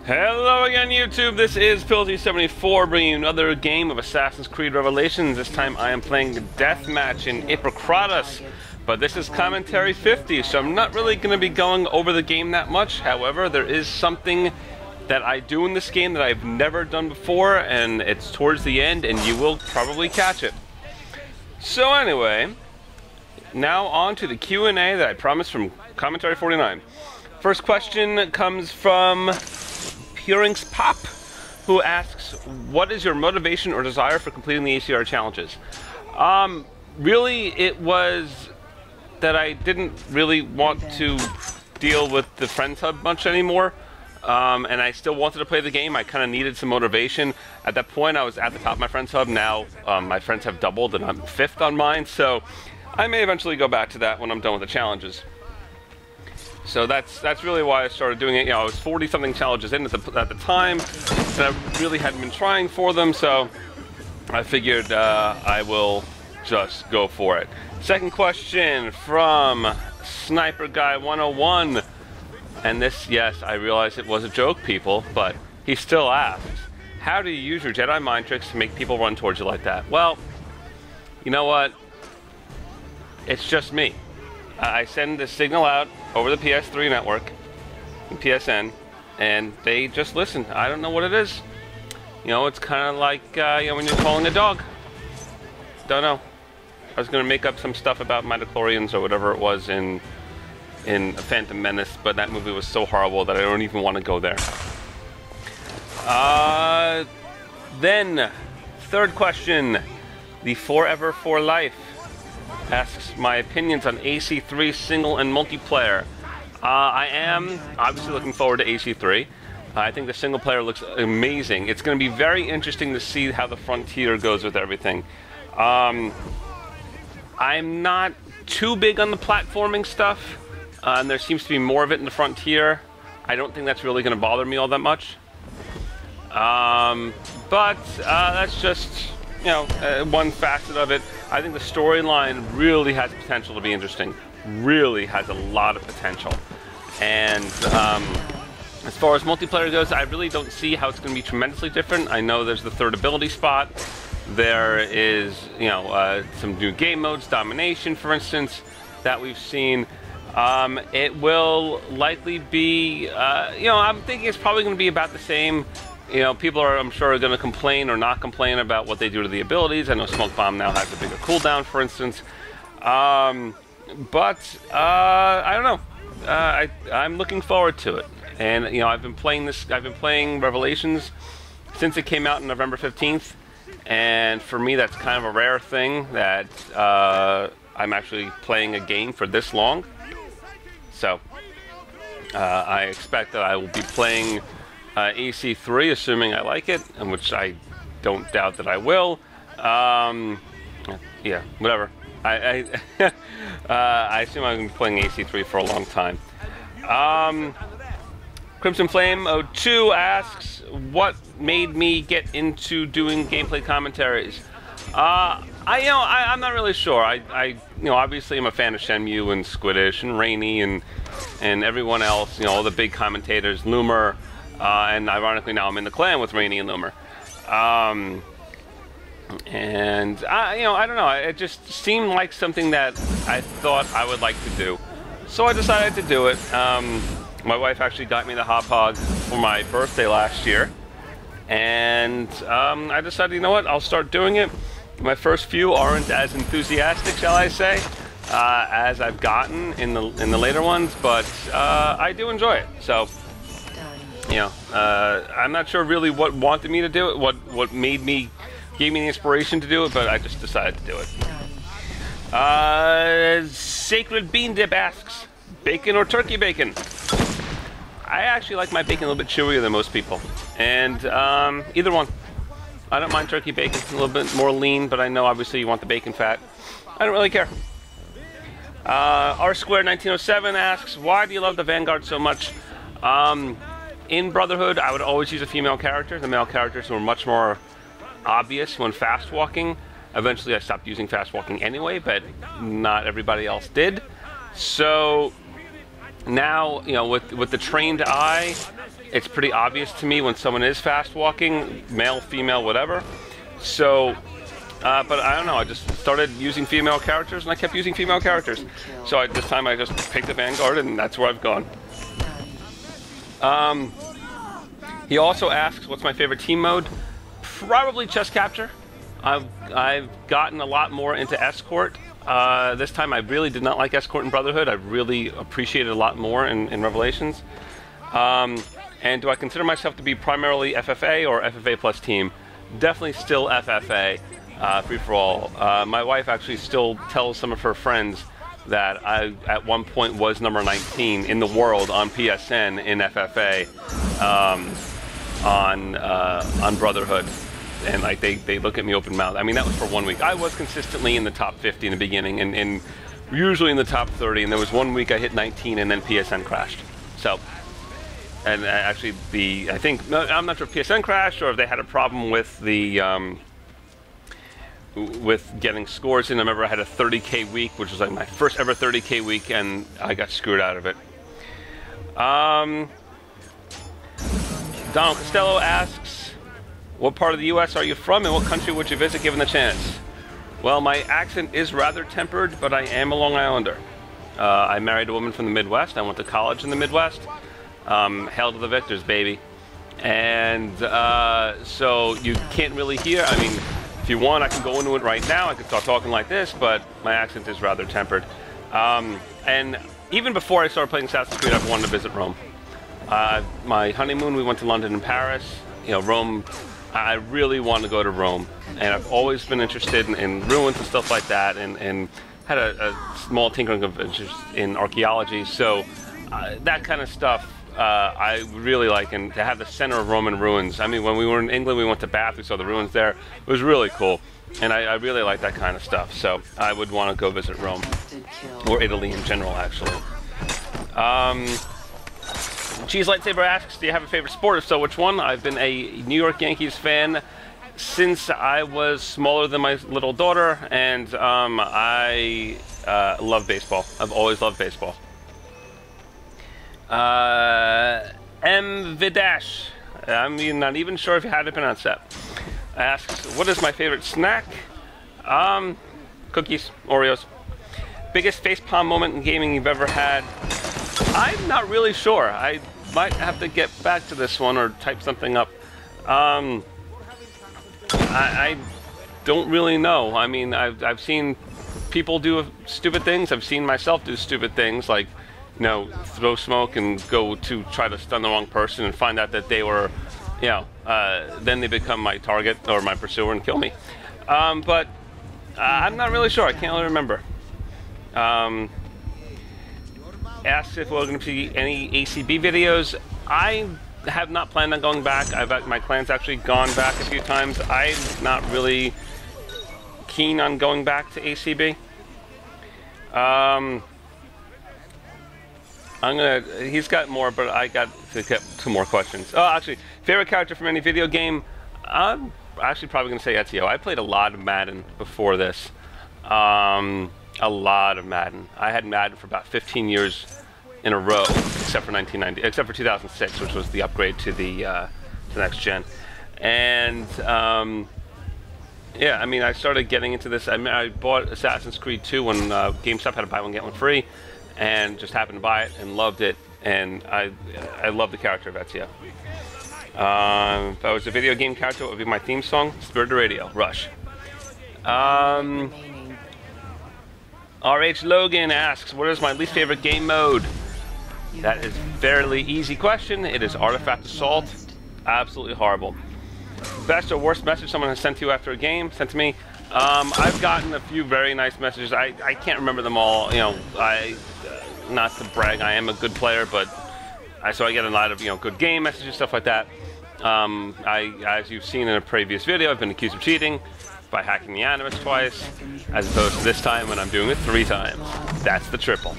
Hello again, YouTube. This is Pilsy74 bringing you another game of Assassin's Creed Revelations. This time I am playing Deathmatch in Ippokratous, but this is commentary 50, so I'm not really going to be going over the game that much. However, there is something that I do in this game that I've never done before, and it's towards the end, and you will probably catch it. So anyway, now on to the Q&A that I promised from commentary 49. First question comes from Puring's Pop, who asks, what is your motivation or desire for completing the ACR challenges? Really, it was that I didn't really want to deal with the Friends Hub much anymore, and I still wanted to play the game. I kind of needed some motivation. At that point, I was at the top of my Friends Hub. Now, my friends have doubled, and I'm 5th on mine, so I may eventually go back to that when I'm done with the challenges. So that's really why I started doing it. You know, I was 40-something challenges in at the time, and I really hadn't been trying for them, so I figured I will just go for it. Second question from Sniper Guy 101, and this, yes, I realize it was a joke, people, but he still asks, how do you use your Jedi mind tricks to make people run towards you like that? Well, you know what? It's just me. I send the signal out over the PS3 network, and PSN, and they just listen. I don't know what it is. You know, it's kind of like you know, when you're calling a dog. Don't know. I was going to make up some stuff about midichlorians or whatever it was in Phantom Menace, but that movie was so horrible that I don't even want to go there. Then, third question, the Forever for Life asks my opinions on AC3 single and multiplayer. I am obviously looking forward to AC3. I think the single player looks amazing. It's going to be very interesting to see how the Frontier goes with everything. I'm not too big on the platforming stuff, and there seems to be more of it in the Frontier. I don't think that's really going to bother me all that much. But that's just, you know, one facet of it. I think the storyline really has potential to be interesting. Really has a lot of potential. And as far as multiplayer goes, I really don't see how it's going to be tremendously different. I know there's the third ability spot. There is, you know, some new game modes, domination, for instance, that we've seen. It will likely be, you know, I'm thinking it's probably going to be about the same. You know, people are, I'm sure, going to complain or not complain about what they do to the abilities. I know Smoke Bomb now has a bigger cooldown, for instance. But I don't know. I'm looking forward to it. And, you know, I've been playing Revelations since it came out on November 15th. And for me, that's kind of a rare thing that I'm actually playing a game for this long. So I expect that I will be playing AC3, assuming I like it, and which I don't doubt that I will. Yeah, whatever. I assume I'm going to be playing AC3 for a long time. Crimson Flame 02 asks, what made me get into doing gameplay commentaries? I'm not really sure. You know, obviously I'm a fan of Shenmue and Squiddish and Rainy and everyone else. You know, all the big commentators, Loomer. And ironically now I'm in the clan with Rainy and Loomer. You know, I don't know, it just seemed like something that I thought I would like to do. So I decided to do it. My wife actually got me the Hop Hog for my birthday last year. And I decided, you know what, I'll start doing it. My first few aren't as enthusiastic, shall I say, as I've gotten in the later ones, but I do enjoy it. So, you know, I'm not sure really what wanted me to do it, what gave me the inspiration to do it, but I just decided to do it. Sacred Bean Dip asks, bacon or turkey bacon? I actually like my bacon a little bit chewier than most people, and either one. I don't mind turkey bacon, a little bit more lean, but I know obviously you want the bacon fat. I don't really care. R Square 1907 asks, why do you love the Vanguard so much? In Brotherhood, I would always use a female character. The male characters were much more obvious when fast walking. Eventually I stopped using fast walking anyway, but not everybody else did. So now, you know, with the trained eye, it's pretty obvious to me when someone is fast walking, male, female, whatever. So, but I don't know, I just started using female characters, and I kept using female characters. So this time I just picked the Vanguard, and that's where I've gone. He also asks, what's my favorite team mode? Probably chest capture. I've gotten a lot more into escort. This time I really did not like escort in Brotherhood. I really appreciated it a lot more in Revelations. And do I consider myself to be primarily FFA or FFA plus team? Definitely still FFA, free-for-all. My wife actually still tells some of her friends that I, at one point, was number 19 in the world on PSN in FFA on Brotherhood. And like they look at me open mouth. I mean, that was for 1 week. I was consistently in the top 50 in the beginning, and usually in the top 30. And there was 1 week I hit 19, and then PSN crashed. So, and actually I think I'm not sure if PSN crashed or if they had a problem with the with getting scores in. I remember I had a 30K week, which was like my first ever 30K week, and I got screwed out of it. Donald Costello asks, what part of the U.S. are you from, and what country would you visit given the chance? Well, my accent is rather tempered, but I am a Long Islander. I married a woman from the Midwest. I went to college in the Midwest. Hail to the victors, baby. And so you can't really hear. I mean, if you want, I can go into it right now. I could start talking like this, but my accent is rather tempered. And even before I started playing Assassin's Creed, I've wanted to visit Rome. My honeymoon, we went to London and Paris. You know, Rome. I really want to go to Rome, and I've always been interested in ruins and stuff like that, and had a small tinkering of interest in archaeology. So that kind of stuff I really like, and to have the center of Roman ruins. I mean, when we were in England, we went to Bath, we saw the ruins there. It was really cool, and I really like that kind of stuff. So I would want to go visit Rome, or Italy in general, actually. Cheese Lightsaber asks, do you have a favorite sport? If so, which one? I've been a New York Yankees fan since I was smaller than my little daughter, and I love baseball. I've always loved baseball. M. Vidash, I'm not even sure if you had to pronounce that, asks, what is my favorite snack? Cookies, Oreos. Biggest facepalm moment in gaming you've ever had? I'm not really sure. I might have to get back to this one or type something up. I don't really know. I mean, I've seen people do stupid things. I've seen myself do stupid things, like, you know, throw smoke and go to try to stun the wrong person and find out that they were, you know, then they become my target or my pursuer and kill me. But I'm not really sure. I can't really remember. Asks if we're going to see any ACB videos. I have not planned on going back. My clan's actually gone back a few times. I'm not really keen on going back to ACB. He's got more, but I got to get 2 more questions. Oh, actually, favorite character from any video game? I'm actually probably going to say Ezio. I played a lot of Madden before this. A lot of Madden. I had Madden for about 15 years in a row, except for 2006, which was the upgrade to the next gen. And yeah, I mean, I started getting into this. I bought Assassin's Creed 2 when GameStop had a buy one get one free, and just happened to buy it and loved it. And I love the character of Ezio. If I was a video game character, what would be my theme song? Spirit of Radio, Rush. RH Logan asks, what is my least favorite game mode? That is a fairly easy question. It is Artifact Assault. Absolutely horrible. Best or worst message someone has sent to you after a game? Sent to me? I've gotten a few very nice messages. I can't remember them all. You know, not to brag, I am a good player, but so I get a lot of, you know, good game messages, stuff like that. As you've seen in a previous video, I've been accused of cheating by hacking the animus twice, as opposed to this time when I'm doing it 3 times. That's the triple.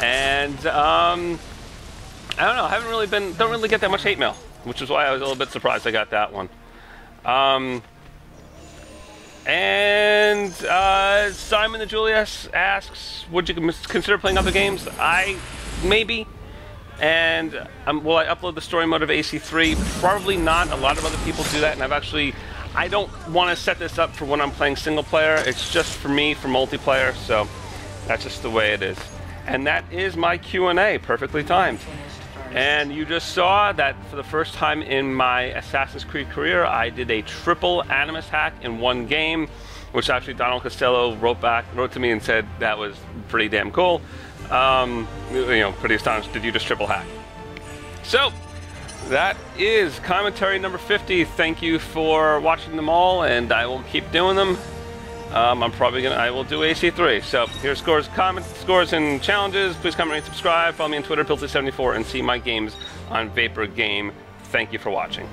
And I don't know. I don't really get that much hate mail, which is why I was a little bit surprised I got that one. And Simon the Julius asks, would you consider playing other games? Maybe. And will I upload the story mode of AC3? Probably not. A lot of other people do that, and I don't want to set this up for when I'm playing single player. It's just for me, for multiplayer, so that's just the way it is. And that is my Q&A, perfectly timed. And you just saw that for the first time in my Assassin's Creed career, I did a triple animus hack in one game, which actually Donald Costello wrote to me and said that was pretty damn cool. Pretty astonished. Did you just triple hack? So that is commentary number 50. Thank you for watching them all, and I will keep doing them. I will do AC3. So here's scores, scores and challenges. Please comment, rate, subscribe. Follow me on Twitter, Pilty74, and see my games on Vapor Game. Thank you for watching.